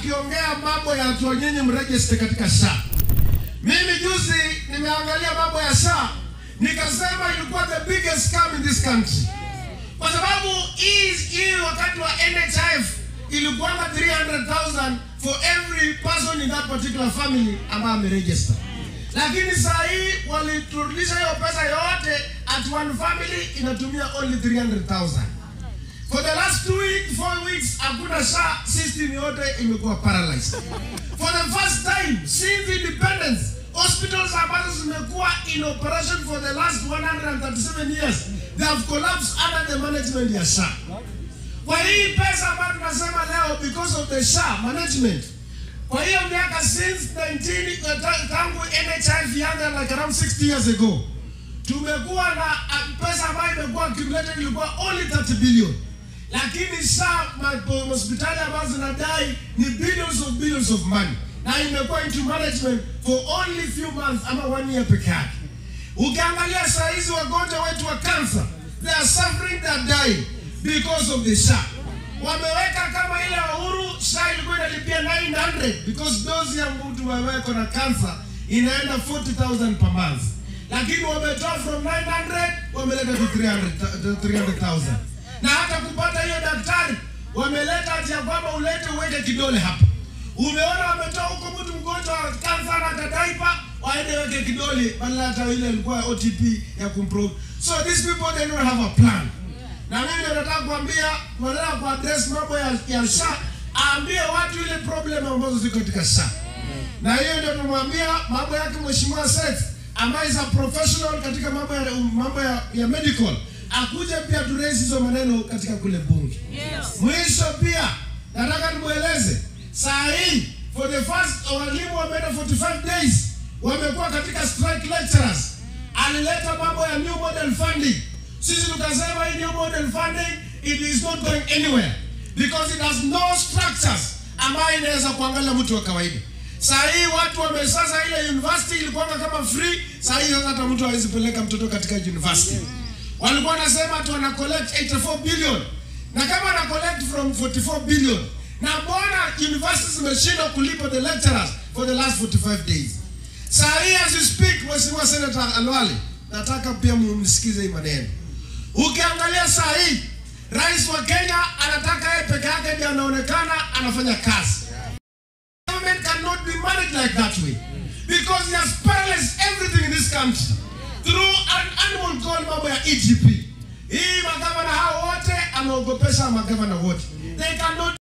akiongea mambo ya watu wenyewe mregister katika SHA. Mimi juzi nimeangalia mambo ya SHA, nikasema ilikuwa the biggest scam in this country. Kwa sababu hii wakati wa NHIF ilikuwa 300,000 for every person in that particular family ambaye ameregister. Lakini sasa hii waliturudisha hiyo pesa yote at one family inatumia only 300,000. For the last 4 weeks hakuna SHA system yote imekuwa paralyzed. For the first time since independence, hospitals ambazo zimekuwa in operation for the last 137 years, they have collapsed under the management ya SHA. Kwa hii pesa ambayo tunasema leo because of the SHA management, kwa hiyo miaka since tangu NHIF yanga like around 60 years ago, tumekuwa na pesa ambayo imekuwa accumulated ilikuwa only 30 billion. Lakini SHA hospitali ambazo zinadai ni billions of money. Na imekuwa into management for only few months ama 1 year peke yake. Ukiangalia saa hizi wagonjwa wetu wa cancer, they are suffering, they are dying because of the SHA. Wameweka kama ile Uhuru, SHA ilikuwa inalipia 900 because dozi ya mtu waweko na cancer inaenda 40,000 per month. Lakini wametoa from 900 wameleta to 300,000. Na hata kupata hiyo daktari wameleta ati kwamba ulete uweke kidole hapa. Umeona wametoa huko mtu mgonjwa wa cancer na kadaipa waende weke kidole badala hata ile ilikuwa OTP ya kumprove. So these people they don't have a plan. Na mimi nataka kuambia wala ku address mambo ya SHA, aambie watu ile problem ambazo ziko katika SHA. Na hiyo ndio tunamwambia mambo yake Mheshimiwa Seth ambaye is a professional katika mambo ya medical. Akuje pia tu raise hizo maneno katika kule bunge. Yes. Mwisho pia nataka nimueleze saa hii for the first walimu wameenda 45 days wamekuwa katika strike lecturers. Alileta mambo ya new model funding. Sisi tukasema hii new model funding it is not going anywhere because it has no structures ambayo inaweza kuangalia mtu wa kawaida. Saa hii watu wamesasa ile university ilikuwa kama free, saa hii sasa hata mtu hawezi peleka mtoto katika university. Walikuwa wanasema tu wana collect 84 billion. Na kama wana collect from 44 billion, na mbona universities zimeshindwa kulipa the lecturers for the last 45 days? Saa hii as you speak, Mheshimiwa Senator Alwali, nataka pia mumsikize hii maneno. Ukiangalia saa hii, Rais wa Kenya anataka yeye peke yake ndiye anaonekana anafanya kazi. Government cannot be managed like that way because he has paralyzed everything in this country through an animal called mambo ya EGP. Hii magavana hao wote ameogopesha magavana wote. They cannot